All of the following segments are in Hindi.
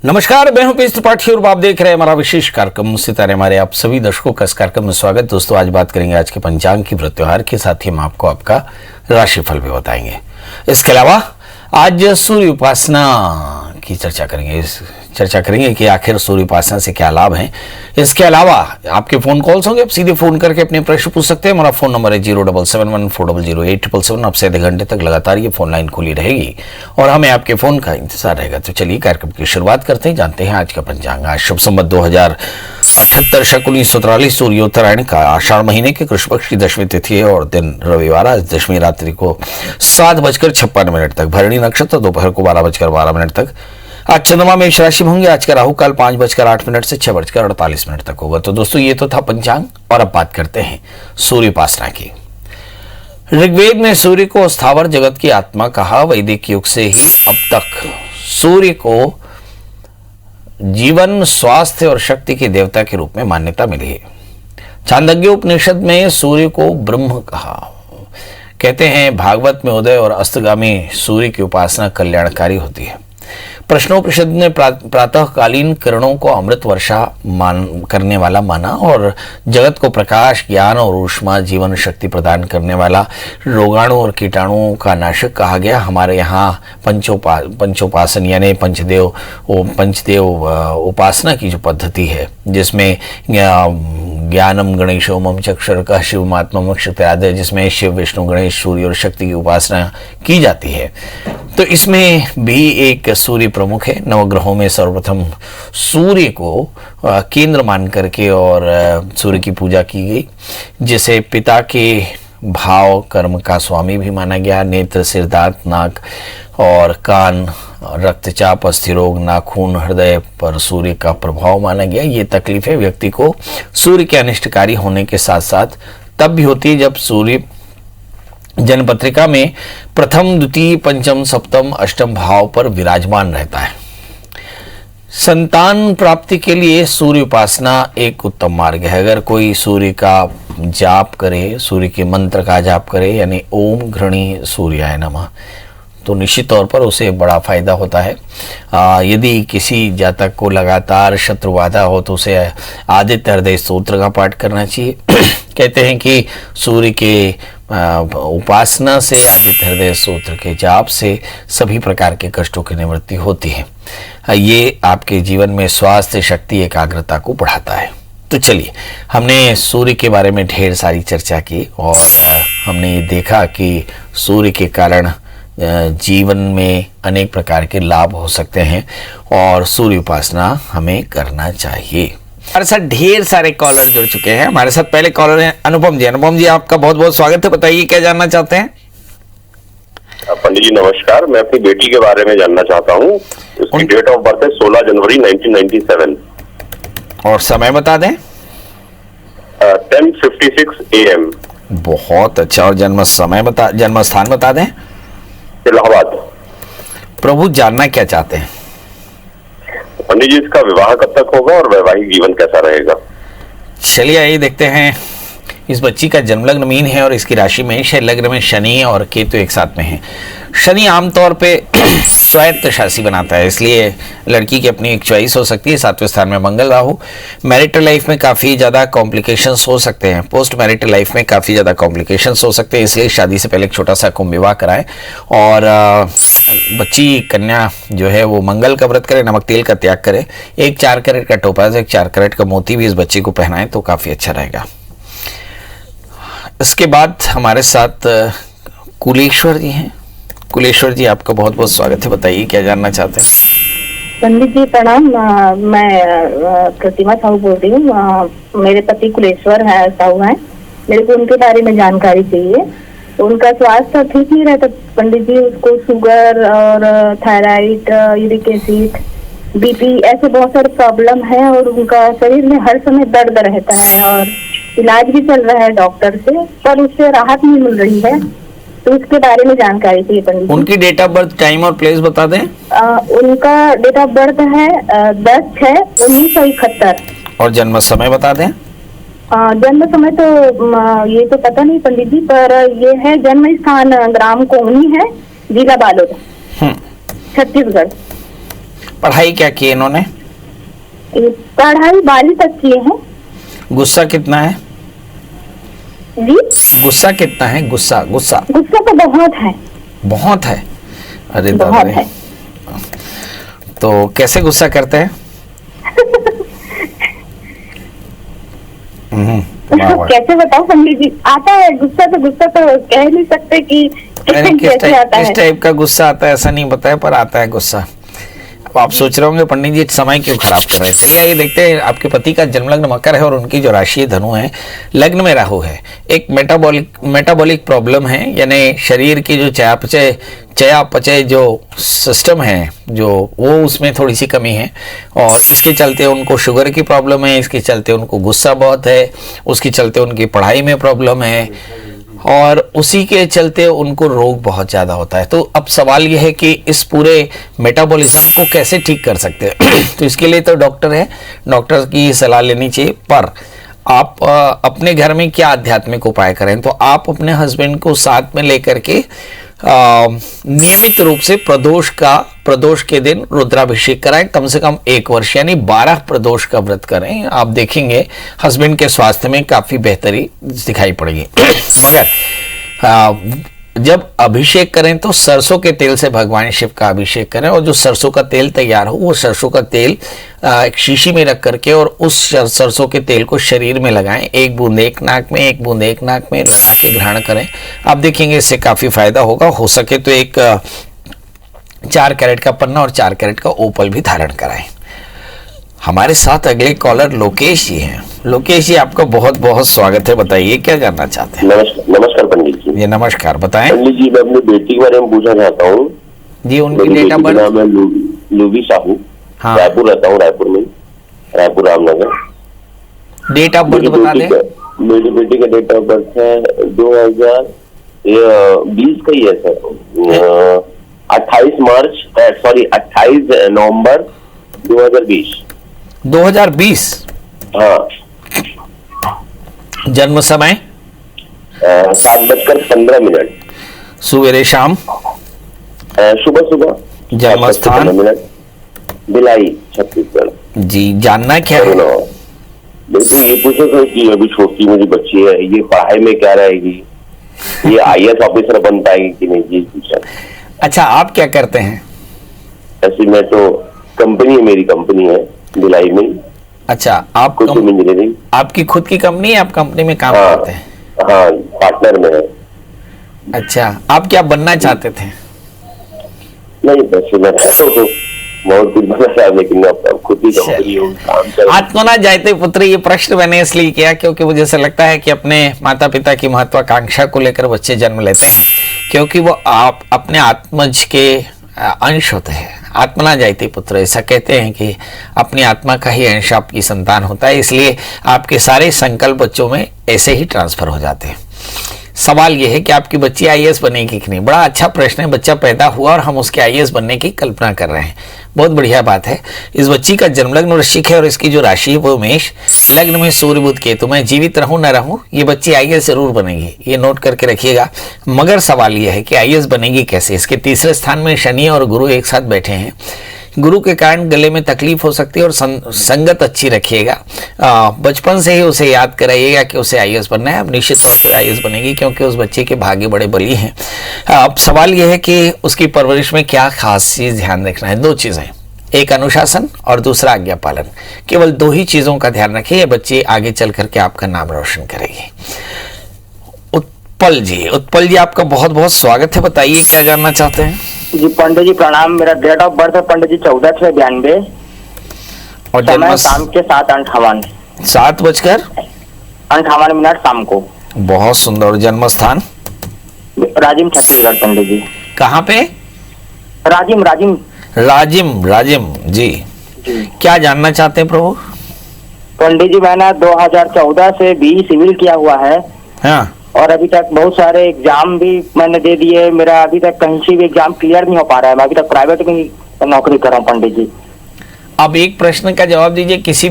नमस्कार, मैं हूं पीयूष त्रिपाठी और आप देख रहे हैं हमारा विशेष कार्यक्रम सितारे हमारे। आप सभी दर्शकों का इस कार्यक्रम में स्वागत। दोस्तों, आज बात करेंगे आज के पंचांग की व्रत त्योहार के साथ ही हम आपको आपका राशिफल भी बताएंगे। इसके अलावा आज सूर्य उपासना की चर्चा करेंगे कि आखिर सूर्य उपासना से क्या लाभ हैं। इसके अलावा आपके फोन कॉल्स होंगे, आप सीधे फोन करके अपने प्रश्न पूछ सकते हैं। हमारा फोन नंबर है 07714008777। अब से आधे घंटे तक लगातार ये फोन लाइन खुली रहेगी और हमें आपके फोन का इंतजार रहेगा। तो चलिए कार्यक्रम की शुरुआत करते हैं, जानते हैं आज का पंचांग। आज शुभ संवत 2078 शक 1943 सूर्योत्तरायण का आषाढ़ महीने के कृष्ण पक्ष की दशमी तिथि है और दिन रविवार। आज दशमी रात्रि को 7:56 तक, भरणी नक्षत्र दोपहर को 12:12 तक। आज चंद्रमा मेष राशि में होंगे। आज का राहु काल 5:08 से 6:48 तक होगा। तो दोस्तों, ये तो था पंचांग और अब बात करते हैं सूर्य उपासना की। ऋग्वेद ने सूर्य को स्थावर जगत की आत्मा कहा। वैदिक युग से ही अब तक सूर्य को जीवन, स्वास्थ्य और शक्ति के देवता के रूप में मान्यता मिली है। छांदोग्य उपनिषद में सूर्य को ब्रह्म कहा। कहते हैं भागवत में उदय और अस्तगामी सूर्य की उपासना कल्याणकारी होती है। प्रश्नोपनिषद ने प्रातःकालीन किरणों को अमृत वर्षा करने वाला माना और जगत को प्रकाश, ज्ञान और ऊष्मा, जीवन शक्ति प्रदान करने वाला, रोगाणु और कीटाणुओं का नाशक कहा गया। हमारे यहाँ पंचोपासन यानी पंचदेव उपासना की जो पद्धति है, जिसमें ज्ञानम गणेशोमम चक्षुर्कः शिवमात्मम क्षत्रादय, जिसमें शिव, विष्णु, गणेश, सूर्य और शक्ति की उपासना की जाती है, तो इसमें भी एक सूर्य प्रमुख है। नवग्रहों में सर्वप्रथम सूर्य को केंद्र मान करके और सूर्य की पूजा की गई, जिसे पिता के भाव कर्म का स्वामी भी माना गया। नेत्र, सिर, दांत, नाक और कान, रक्तचाप, अस्थिरोग, नाखून, हृदय पर सूर्य का प्रभाव माना गया। ये तकलीफें व्यक्ति को सूर्य के अनिष्टकारी होने के साथ साथ तब भी होती है जब सूर्य जन्मपत्रिका में प्रथम, द्वितीय, पंचम, सप्तम, अष्टम भाव पर विराजमान रहता है। संतान प्राप्ति के लिए सूर्य उपासना एक उत्तम मार्ग है। अगर कोई सूर्य का जाप करे, सूर्य के मंत्र का जाप करे, यानी ओम घृणी सूर्याय नमः, तो निश्चित तौर पर उसे बड़ा फायदा होता है। यदि किसी जातक को लगातार शत्रु बाधा हो तो उसे आदित्य हृदय स्तोत्र का पाठ करना चाहिए। कहते हैं कि सूर्य के उपासना से, आदित्य हृदय स्तोत्र के जाप से सभी प्रकार के कष्टों की निवृत्ति होती है। ये आपके जीवन में स्वास्थ्य, शक्ति, एकाग्रता को बढ़ाता है। तो चलिए, हमने सूर्य के बारे में ढेर सारी चर्चा की और हमने ये देखा कि सूर्य के कारण जीवन में अनेक प्रकार के लाभ हो सकते हैं और सूर्य उपासना हमें करना चाहिए। हमारे साथ ढेर सारे कॉलर जुड़ चुके हैं। हमारे साथ पहले कॉलर हैं अनुपम जी। अनुपम जी, आपका बहुत बहुत स्वागत है। बताइए क्या जानना चाहते हैं। पंडित जी नमस्कार, मैं अपनी बेटी के बारे में जानना चाहता हूँ। उसकी डेट ऑफ बर्थ है 16 जनवरी 1997 और समय बता दें। 10:56 AM। बहुत अच्छा। और जन्म स्थान बता दें। इलाहाबाद। प्रभु, जानना क्या चाहते हैं? पंडित जी, इसका विवाह कब तक होगा और वैवाहिक जीवन कैसा रहेगा? चलिए आइए देखते हैं। इस बच्ची का जन्म लग्न मीन है और इसकी राशि में लग्न में शनि और केतु एक साथ में है। शनि आमतौर पे स्वायत्त शासी बनाता है, इसलिए लड़की की अपनी एक चॉइस हो सकती है। 7वें स्थान में मंगल राहु। मैरिटल लाइफ में काफ़ी ज़्यादा कॉम्प्लिकेशंस हो सकते हैं। पोस्ट मैरिटल लाइफ में काफ़ी ज़्यादा कॉम्प्लिकेशंस हो सकते हैं, इसलिए शादी से पहले एक छोटा सा कुंभ विवाह कराएं। और बच्ची कन्या जो है वो मंगल का व्रत करे, नमक तेल का त्याग करे, एक 4 कैरेट का टोपाज, एक 4 कैरेट का मोती भी इस बच्ची को पहनाएं तो काफ़ी अच्छा रहेगा। इसके बाद हमारे साथ कुलेश्वर जी हैं। कुलेश्वर जी, आपका बहुत बहुत स्वागत है। बताइए क्या जानना चाहते हैं। पंडित जी प्रणाम। मैं प्रतिमा साहू बोल रही हूँ। मेरे पति कुलेश्वर है साहू हैं। मेरे को उनके बारे में जानकारी चाहिए। तो उनका स्वास्थ्य ठीक नहीं रहता पंडित जी। उसको शुगर और थायराइड, यूरिक एसिड, बीपी, ऐसे बहुत सारे प्रॉब्लम है और उनका शरीर में हर समय दर्द रहता है और इलाज भी चल रहा है डॉक्टर से, पर उससे राहत नहीं मिल रही है। तो उसके बारे में जानकारी चाहिए पंडित। उनकी डेट ऑफ बर्थ, टाइम और प्लेस बता दें। उनका डेट ऑफ बर्थ है 10/6/1971 और जन्म समय बता दें। जन्म समय तो ये तो पता नहीं पंडित जी, पर ये है जन्म स्थान ग्राम कोंगनी है, जिला बालोद, छत्तीसगढ़। पढ़ाई क्या की इन्होंने? पढ़ाई 12वीं तक किए हैं। गुस्सा कितना है? जी, गुस्सा कितना है? गुस्सा गुस्सा गुस्सा तो बहुत है। बहुत है? अरे दादा बहुत रे। है। तो कैसे गुस्सा करते हैं? वाह वाह। कैसे बताओ पंडित जी, आता है गुस्सा तो कह नहीं सकते कि अरे कैसे आता किस है। टाइप का गुस्सा आता है ऐसा नहीं बताया, पर आता है गुस्सा। अब आप सोच रहे होंगे पंडित जी समय क्यों खराब कर रहे हैं। चलिए आइए देखते हैं। आपके पति का जन्म लग्न मकर है और उनकी जो राशि है धनु है, लग्न में राहु है। एक मेटाबॉलिक प्रॉब्लम है, यानी शरीर की जो चयापचय जो सिस्टम है जो वो उसमें थोड़ी सी कमी है, और इसके चलते उनको शुगर की प्रॉब्लम है, इसके चलते उनको गुस्सा बहुत है, उसके चलते उनकी पढ़ाई में प्रॉब्लम है, और उसी के चलते उनको रोग बहुत ज़्यादा होता है। तो अब सवाल यह है कि इस पूरे मेटाबॉलिज्म को कैसे ठीक कर सकते हैं। तो इसके लिए तो डॉक्टर है, डॉक्टर की सलाह लेनी चाहिए। पर आप अपने घर में क्या आध्यात्मिक उपाय करें, तो आप अपने हस्बैंड को साथ में लेकर के नियमित रूप से प्रदोष के दिन रुद्राभिषेक कराएं, कम से कम 1 वर्ष, यानी 12 प्रदोष का व्रत करें। आप देखेंगे हस्बैंड के स्वास्थ्य में काफी बेहतरी दिखाई पड़ेगी। मगर जब अभिषेक करें तो सरसों के तेल से भगवान शिव का अभिषेक करें, और जो सरसों का तेल तैयार हो वो सरसों का तेल एक शीशी में रख करके और उस सरसों के तेल को शरीर में लगाएं। 1 बूंद एक नाक में, 1 बूंद एक नाक में लगा के ग्रहण करें। आप देखेंगे इससे काफी फायदा होगा। हो सके तो एक 4 कैरेट का पन्ना और 4 कैरेट का ओपल भी धारण कराएं। हमारे साथ अगले कॉलर लोकेश जी हैं। लोकेश जी, आपका बहुत बहुत स्वागत है। बताइए क्या जानना चाहते हैं? नमस्कार पंडित जी। जी नमस्कार, बताएं। पंडित जी, मैं अपनी बेटी के बारे में पूछना चाहता हूँ। जी, उनकी मेरी डेट ऑफ बेटी का बर्थ? नाम है लूबी साहू। हाँ। रायपुर रहता हूँ, रायपुर में, Raipur Ramnagar. Date of birth बता दें। मेरी बेटी का डेट ऑफ बर्थ है 2020 का ही है सर। 28 नवंबर 2020। 2020। हाँ। जन्म समय? 7:15। सवेरे शाम? सुबह। जन्म स्थान? भिलाई, छत्तीसगढ़। जी, जानना क्या है? बिल्कुल, ये पूछो सर कि अभी छोटी मेरी बच्ची है, ये पढ़ाई में क्या रहेगी, ये IAS ऑफिसर बन पाएगी कि नहीं, ये पूछा। अच्छा, आप क्या करते हैं? ऐसे में तो कंपनी, मेरी कंपनी है भिलाई में। अच्छा, आप इंजीनियरिंग। आपकी खुद की कंपनी है? आप कंपनी में काम हाँ, करते हैं? हाँ, पार्टनर में है। अच्छा, आप क्या बनना चाहते थे? नहीं, वैसे मैं तो बहुत कुछ बना था, लेकिन अब खुद ही कंपनी हो, काम चल। आत्मना जायते पुत्र, ये प्रश्न मैंने इसलिए किया क्योंकि मुझे ऐसा लगता है कि अपने माता पिता की महत्वाकांक्षा को लेकर बच्चे जन्म लेते हैं, क्योंकि वो आप अपने आत्मज के अंश होते हैं। आत्मना जायते पुत्र, ऐसा कहते हैं कि अपनी आत्मा का ही अंश आपकी संतान होता है, इसलिए आपके सारे संकल्प बच्चों में ऐसे ही ट्रांसफर हो जाते हैं। सवाल यह है कि आपकी बच्ची IAS बनेगी कि नहीं। बड़ा अच्छा प्रश्न है। बच्चा पैदा हुआ और हम उसके IAS बनने की कल्पना कर रहे हैं, बहुत बढ़िया बात है। इस बच्ची का जन्म लग्न वृश्चिक है और इसकी जो राशि है वो मेष, लग्न में सूर्य बुध केतु। मैं जीवित रहूं न रहूं, ये बच्ची IAS जरूर बनेगी, ये नोट करके रखिएगा। मगर सवाल यह है कि IAS बनेगी कैसे। इसके तीसरे स्थान में शनि और गुरु एक साथ बैठे हैं। गुरु के कारण गले में तकलीफ हो सकती है, और संगत अच्छी रखिएगा। बचपन से ही उसे याद कराइएगा कि उसे IAS बनना है। अब निश्चित तौर पर IAS बनेगी, क्योंकि उस बच्चे के भाग्य बड़े बली हैं। अब सवाल यह है कि उसकी परवरिश में क्या खास चीज ध्यान रखना है। 2 चीजें, एक अनुशासन और दूसरा आज्ञा पालन। केवल 2 ही चीजों का ध्यान रखिए, बच्चे आगे चल करके आपका नाम रोशन करेगी। उत्पल जी, आपका बहुत बहुत स्वागत है। बताइए क्या जानना चाहते हैं? जी पंडित जी प्रणाम। मेरा डेट ऑफ बर्थ है पंडित जी 14/6/92 और समय शाम के 7:58। 7:58 शाम को। बहुत सुंदर। जन्म स्थान? राजिम, छत्तीसगढ़ पंडित जी। कहाँ पे? राजिम। राजिम जी। क्या जानना चाहते हैं प्रभु? पंडित जी मैंने 2014 से BE सिविल किया हुआ है। हाँ। और अभी तक बहुत सारे एग्जाम भी मैंने दे दिए, मेरा अभी तक कहीं से भी एग्जाम क्लियर नहीं हो पा रहा है। मैं अभी तक प्राइवेट में नौकरी कर रहा हूँ पंडित जी। अब एक प्रश्न का जवाब दीजिए। किसी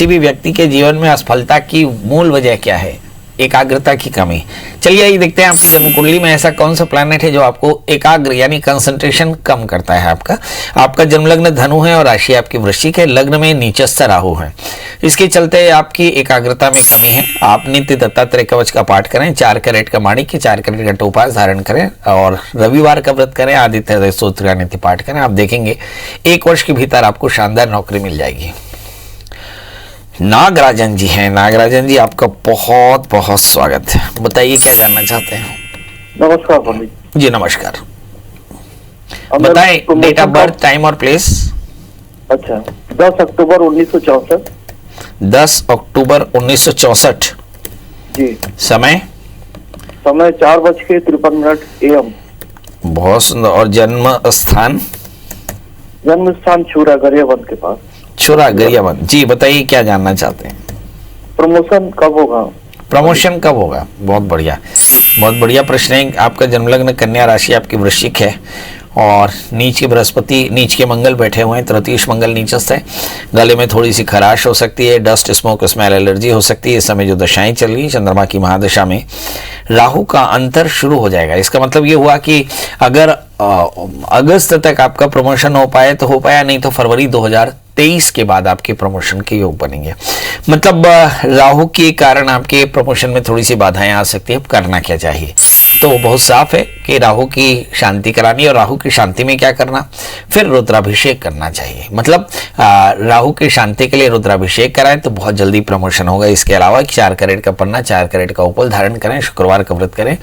भी व्यक्ति के जीवन में असफलता की मूल वजह क्या है? एकाग्रता की कमी। चलिए आइए देखते हैं आपकी जन्म कुंडली में ऐसा कौन सा प्लैनेट है जो आपको एकाग्र यानी कंसंट्रेशन कम करता है। आपका जन्म लग्न धनु है और राशि आपकी वृश्चिक है। लग्न में नीचस्थ राहु है, इसके चलते आपकी एकाग्रता में कमी है। आप नित्य दत्तात्रेय कवच का पाठ करें, 4 कैरेट का माणिक्य, 4 कैरेट का टोपाज धारण करें और रविवार का व्रत करें, आदित्य हृदय स्तोत्र का नित्य पाठ करें। आप देखेंगे 1 वर्ष के भीतर आपको शानदार नौकरी मिल जाएगी। नागराजन जी हैं। नागराजन जी आपका बहुत बहुत स्वागत है। बताइए क्या जानना चाहते हैं। नमस्कार पंडित जी नमस्कार। बताएं डेट ऑफ बर्थ, टाइम और प्लेस। अच्छा, 10 अक्टूबर 1964। 10 अक्टूबर 1964। जी। समय 4:53 AM। बहुत सुंदर। और जन्म स्थान? जन्म स्थान छुरा गरियाबंद के पास। छुरा गरियाबंद। जी बताइए क्या जानना चाहते हैं। प्रमोशन कब होगा? प्रमोशन कब होगा? बहुत बढ़िया, बहुत बढ़िया प्रश्न है। आपका जन्म लग्न कन्या, राशि आपकी वृश्चिक है और नीच के बृहस्पति, नीच के मंगल बैठे हुए हैं, तृतीय मंगल नीचस्थ है। गले में थोड़ी सी खराश हो सकती है, डस्ट स्मोक स्मेल एलर्जी हो सकती है। इस समय जो दशाएं चल रही, चंद्रमा की महादशा में राहु का अंतर शुरू हो जाएगा। इसका मतलब ये हुआ कि अगर अगस्त तक आपका प्रमोशन हो पाए तो हो पाया, नहीं तो फरवरी 2023 के बाद आपके प्रमोशन के योग बनेंगे। मतलब राहु के कारण आपके प्रमोशन में थोड़ी सी बाधाएं आ सकती है। अब करना क्या चाहिए? तो बहुत साफ है कि राहु की शांति करानी, और राहु की शांति में क्या करना, फिर रुद्राभिषेक करना चाहिए। मतलब राहु की शांति के लिए रुद्राभिषेक कराएं तो बहुत जल्दी प्रमोशन होगा। इसके अलावा 4 कैरेट का पन्ना, 4 कैरेट का उपल धारण करें, शुक्रवार का व्रत करें,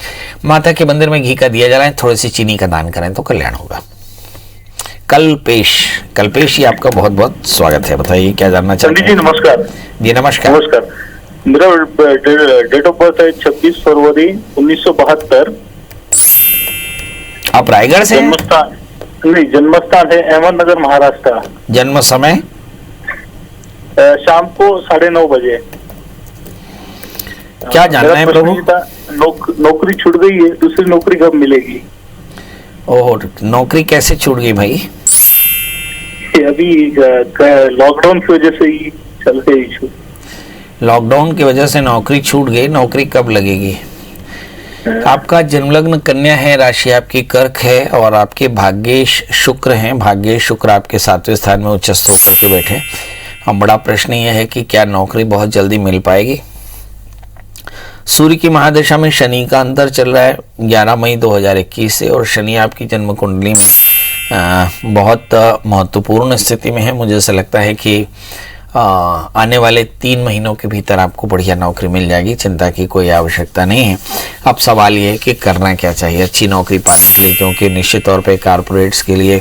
माता के मंदिर में घी का दिया जलाएं, थोड़ी सी चीनी का दान करें तो कल्याण होगा। कल्पेश जी आपका बहुत बहुत स्वागत है। बताइए क्या जानना चाहते हैं। जी नमस्कार। जी नमस्कार। नमस्कार। मेरा डेट ऑफ बर्थ है 26 फरवरी 1972। आप रायगढ़ से हैं? जन्मस्थान है अहमदनगर, महाराष्ट्र। जन्म समय? शाम को 9:30 बजे। क्या जानना है प्रभु? नौकरी छूट गई है, दूसरी नौकरी कब मिलेगी? ओह, नौकरी कैसे छूट गई भाई? अभी लॉकडाउन की वजह से ही चल रही इशू। लॉकडाउन की वजह से नौकरी छूट गई। नौकरी कब लगेगी? आपका जन्मलग्न कन्या है, राशि आपकी कर्क है और आपके भाग्येश शुक्र हैं। भाग्येश शुक्र आपके 7वें स्थान में उच्चस्थ होकर के बैठे। अब बड़ा प्रश्न यह है कि क्या नौकरी बहुत जल्दी मिल पाएगी? सूर्य की महादशा में शनि का अंतर चल रहा है 11 मई 2021 से, और शनि आपकी जन्म कुंडली में बहुत महत्वपूर्ण स्थिति में है। मुझे ऐसा लगता है कि आने वाले 3 महीनों के भीतर आपको बढ़िया नौकरी मिल जाएगी। चिंता की कोई आवश्यकता नहीं है। अब सवाल ये है कि करना क्या चाहिए अच्छी नौकरी पाने के लिए, क्योंकि निश्चित तौर पे कारपोरेट्स के लिए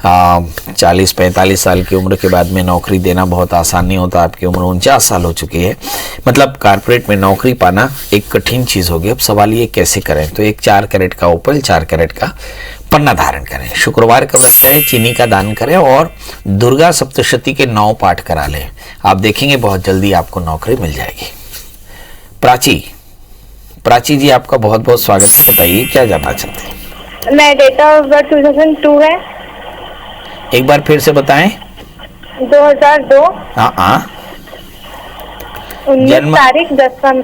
40-45 साल की उम्र के बाद में नौकरी देना बहुत आसान नहीं होता। आपकी उम्र 49 साल हो चुकी है, मतलब कारपोरेट में नौकरी पाना एक कठिन चीज़ होगी। अब सवाल ये कैसे करें, तो एक 4 कैरेट का उपल, 4 कैरेट का पन्ना धारण करें, शुक्रवार का व्रत करें, चीनी का दान करें और दुर्गा सप्तशती के 9 पाठ करा लें। आप देखेंगे बहुत जल्दी आपको नौकरी मिल जाएगी। प्राची जी आपका बहुत बहुत स्वागत है। बताइए क्या जानना चाहते हैं। मैं डेट ऑफ बर्थ 2002 है। एक बार फिर से बताएं। 2002। हाँ। 19 तारीख 10वां।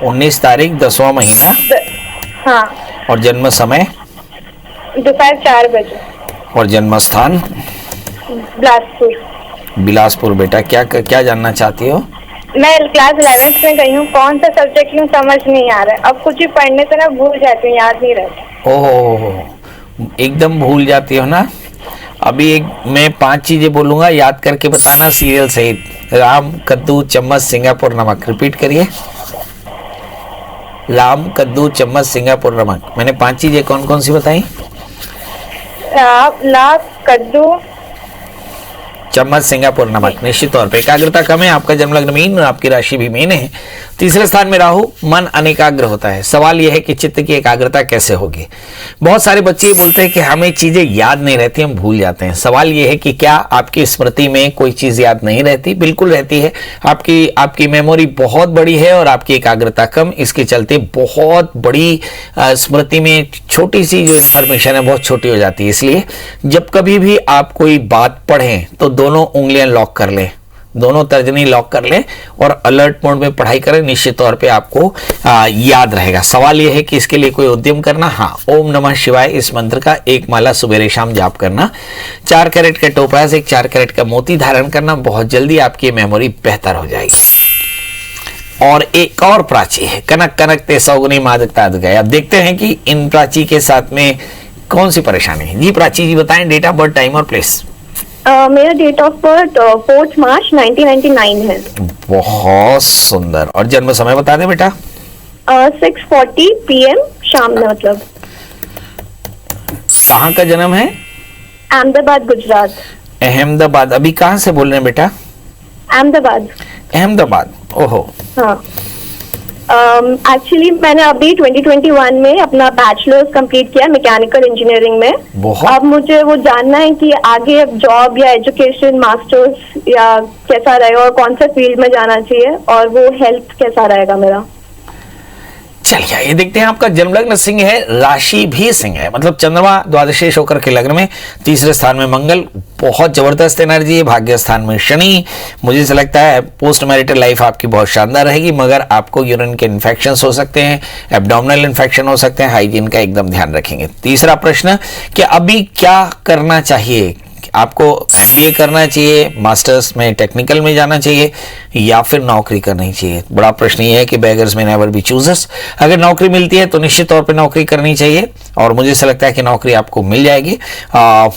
19 तारीख 10वां महीना। हाँ। और जन्म समय? दोपहर 4 बजे। और जन्म स्थान? बिलासपुर। बेटा क्या जानना चाहती हो? मैं क्लास 11th में गई हूँ। कौन सा सब्जेक्ट लूँ समझ नहीं आ रहा है। अब कुछ ही पढ़ने से ना भूल जाती हूँ, याद नहीं रहता। ओहो, एकदम भूल जाती हो ना। अभी मैं 5 चीजें बोलूंगा, याद करके बताना सीरियल सहित। राम, कद्दू, चम्मच, सिंगापुर नमक। रिपीट करिए। राम, कद्दू, चम्मच, सिंगापुर नमक। मैंने 5 चीजें कौन कौन सी बताई? लाभ, कद्दू, चम्मच, सिंगापुर नमक। निश्चित तौर पे एकाग्रता कम है। आपका जन्मलग्न मीन और आपकी राशि भी मीन है। तीसरे स्थान में राहु, मन अनेकाग्र होता है। सवाल यह है कि चित्त की एकाग्रता कैसे होगी। बहुत सारे बच्चे बोलते हैं कि हमें चीजें याद नहीं रहती, हम भूल जाते हैं। सवाल यह है कि क्या आपकी स्मृति में कोई चीज याद नहीं रहती? बिल्कुल रहती है। आपकी मेमोरी बहुत बड़ी है और आपकी एकाग्रता कम। इसके चलते बहुत बड़ी स्मृति में छोटी सी जो इंफॉर्मेशन है बहुत छोटी हो जाती है। इसलिए जब कभी भी आप कोई बात पढ़ें तो दोनों उंगलियां लॉक कर लें, दोनों तर्जनी लॉक कर लें और अलर्ट मोड में पढ़ाई करें, निश्चित तौर पे आपको याद रहेगा। सवाल यह है कि इसके लिए कोई उद्यम करना, हाँ, ओम नमः शिवाय इस मंत्र का एक माला सुबह शाम जाप करना, 4 कैरेट का टोपाज, एक 4 कैरेट का मोती धारण करना, बहुत जल्दी आपकी मेमोरी बेहतर हो जाएगी। और एक और प्राची है, कनक कनक ते सौगुनी मादकता गए। अब देखते हैं कि इन प्राची के साथ में कौन सी परेशानी है। जी प्राची जी बताएं, डेट ऑफ बर्थ, टाइम और प्लेस। मेरा डेट ऑफ बर्थ 4 मार्च 1999 है। बहुत सुंदर। और जन्म समय बता दें बेटा। 6:40 PM शाम में, मतलब। कहाँ का जन्म है? अहमदाबाद, गुजरात। अहमदाबाद। अभी कहाँ से बोल रहे हैं बेटा? अहमदाबाद। अहमदाबाद, ओहो। हाँ, एक्चुअली मैंने अभी 2021 में अपना बैचलर्स कंप्लीट किया मैकेनिकल इंजीनियरिंग में। बहुत। अब मुझे वो जानना है कि आगे अब जॉब या एजुकेशन, मास्टर्स या कैसा रहेगा और कौन सा फील्ड में जाना चाहिए, और वो हेल्थ कैसा रहेगा मेरा। चलिए ये देखते हैं। आपका जन्म लग्न सिंह है, राशि भी सिंह है, मतलब चंद्रमा द्वादशेश होकर के लग्न में, तीसरे स्थान में मंगल, बहुत जबरदस्त एनर्जी है। भाग्य स्थान में शनि। मुझे ऐसा लगता है पोस्ट मैरिटल लाइफ आपकी बहुत शानदार रहेगी, मगर आपको यूरिन के इन्फेक्शंस हो सकते हैं, एब्डोमिनल इन्फेक्शन हो सकते हैं, हाइजीन का एकदम ध्यान रखेंगे। तीसरा प्रश्न कि अभी क्या करना चाहिए, आपको एमबीए करना चाहिए, मास्टर्स में टेक्निकल में जाना चाहिए, या फिर नौकरी करनी चाहिए। बड़ा प्रश्न ये है कि बेगर्स में नेवर बी चूजर्स। अगर नौकरी मिलती है तो निश्चित तौर पे नौकरी करनी चाहिए, और मुझे ऐसा लगता है कि नौकरी आपको मिल जाएगी।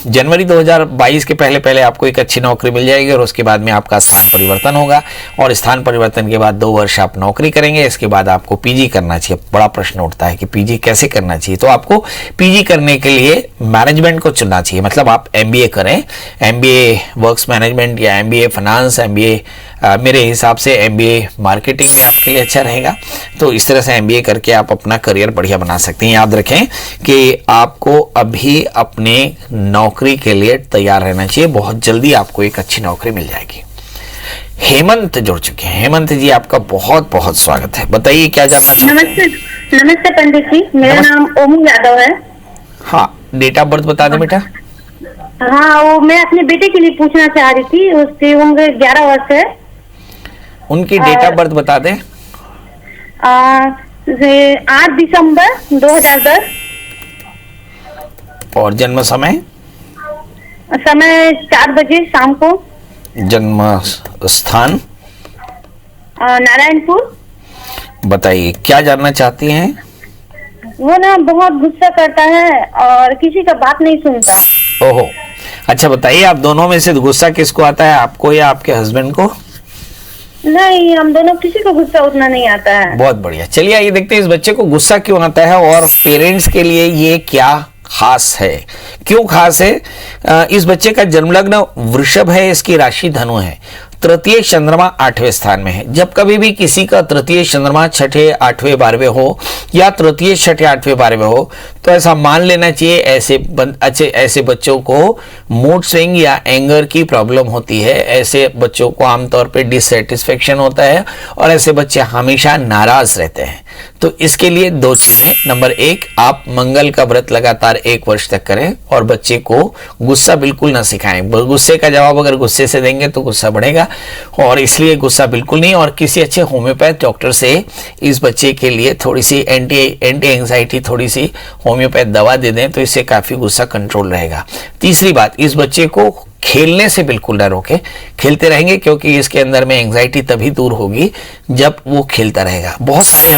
जनवरी 2022 के पहले पहले आपको एक अच्छी नौकरी मिल जाएगी, और उसके बाद में आपका स्थान परिवर्तन होगा, और स्थान परिवर्तन के बाद 2 वर्ष आप नौकरी करेंगे। इसके बाद आपको पीजी करना चाहिए। बड़ा प्रश्न उठता है कि पीजी कैसे करना चाहिए। तो आपको पीजी करने के लिए मैनेजमेंट को चुनना चाहिए, मतलब आप एमबीए करें, एमबीए वर्क्स मैनेजमेंट या एमबीए फाइनेंस, एमबीए मेरे हिसाब से एमबीए मार्केटिंग में आपके लिए अच्छा रहेगा। तो इस तरह से एमबीए करके आप अपना करियर बढ़िया बना सकते हैं। याद रखें कि आपको अभी अपने नौकरी के लिए तैयार रहना चाहिए, बहुत जल्दी आपको एक अच्छी नौकरी मिल जाएगी। हेमंत जुड़ चुके हैं। हेमंत जी आपका बहुत बहुत स्वागत है, बताइए क्या जानना चाहते हैं। नमस्ते। नमस्ते पंडित जी, मेरा नाम ओमू यादव है। हाँ, डेट ऑफ बर्थ बता दें बेटा। हाँ, वो मैं अपने बेटे के लिए पूछना चाह रही थी, उसकी उम्र 11 वर्ष है। उनकी डेट ऑफ बर्थ बता दें। 8 दिसंबर 2010। और जन्म समय? समय 4 बजे शाम को। जन्म स्थान? नारायणपुर। बताइए क्या जानना चाहती हैं। वो ना बहुत गुस्सा करता है और किसी का बात नहीं सुनता। ओहो, अच्छा बताइए, आप दोनों में से गुस्सा किसको आता है, आपको या आपके हस्बैंड को? नहीं, हम दोनों किसी को गुस्सा उतना नहीं आता है। बहुत बढ़िया। चलिए आइए देखते हैं इस बच्चे को गुस्सा क्यों आता है, और पेरेंट्स के लिए ये क्या खास है, क्यों खास है। इस बच्चे का जन्मलग्न वृषभ है, इसकी राशि धनु है, तृतीय चंद्रमा 8वें स्थान में है। जब कभी भी किसी का तृतीय चंद्रमा 6ठे 8वें 12वें हो, या तृतीय 6ठे 8वें 12वें हो, तो ऐसा मान लेना चाहिए ऐसे बच्चों को मूड स्विंग या एंगर की प्रॉब्लम होती है। ऐसे बच्चों को आमतौर पे डिससेटिस्फेक्शन होता है, और ऐसे बच्चे हमेशा नाराज रहते हैं। तो इसके लिए 2 चीजें। नंबर 1, आप मंगल का व्रत लगातार 1 वर्ष तक करें, और बच्चे को गुस्सा बिल्कुल ना सिखाएं। गुस्से का जवाब अगर गुस्से से देंगे तो गुस्सा बढ़ेगा, और इसलिए गुस्सा बिल्कुल नहीं। और किसी अच्छे होम्योपैथ डॉक्टर से इस बच्चे के लिए थोड़ी सी एंटी एंजाइटी थोड़ी सी होम्योपैथ दवा दे दें, तो इससे काफी गुस्सा कंट्रोल रहेगा। तीसरी बात, इस बच्चे को खेलने से बिल्कुल न रोके, खेलते रहेंगे, क्योंकि इसके अंदर में एंजाइटी तभी दूर होगी जब वो खेलता रहेगा। बहुत सारे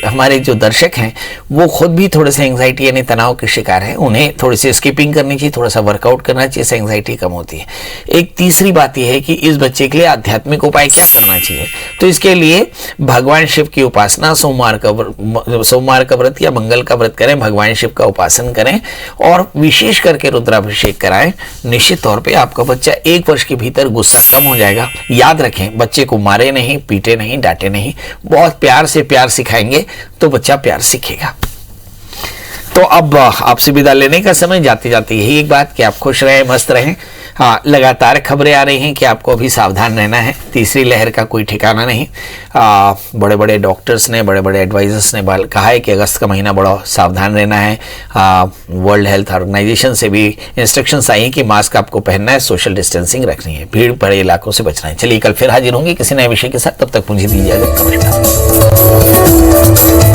हमारे जो दर्शक हैं वो खुद भी थोड़े से एंजाइटी यानी तनाव के शिकार हैं, उन्हें थोड़ी सी स्किपिंग करनी चाहिए, थोड़ा सा वर्कआउट करना चाहिए, इससे एंजाइटी कम होती है। एक तीसरी बात यह है कि इस बच्चे के लिए आध्यात्मिक उपाय क्या करना चाहिए, तो इसके लिए भगवान शिव की उपासना, सोमवार का व्रत या मंगल का व्रत करें, भगवान शिव का उपासन करें, और विशेष करके रुद्राभिषेक कराएं। निश्चित तौर पर आपका बच्चा 1 वर्ष के भीतर गुस्सा कम हो जाएगा। याद रखें, बच्चे को मारे नहीं, पीटे नहीं, डांटे नहीं, बहुत प्यार से प्यार सिखाएंगे तो बच्चा प्यार सीखेगा। तो अब आपसे विदा लेने का समय। जाते जाते यही एक बात कि आप खुश रहें, मस्त रहें, लगातार खबरें आ रही हैं कि आपको अभी सावधान रहना है। तीसरी लहर का कोई ठिकाना नहीं। बड़े बड़े डॉक्टर्स ने, बड़े बड़े एडवाइजर्स ने कहा है कि अगस्त का महीना बड़ा सावधान रहना है। वर्ल्ड हेल्थ ऑर्गेनाइजेशन से भी इंस्ट्रक्शंस आई हैं कि मास्क आपको पहनना है, सोशल डिस्टेंसिंग रखनी है, भीड़ भरे इलाकों से बचना है। चलिए कल फिर हाजिर होंगे किसी नए विषय के साथ, तब तक मुझे दीजिए इजाजत। नमस्कार।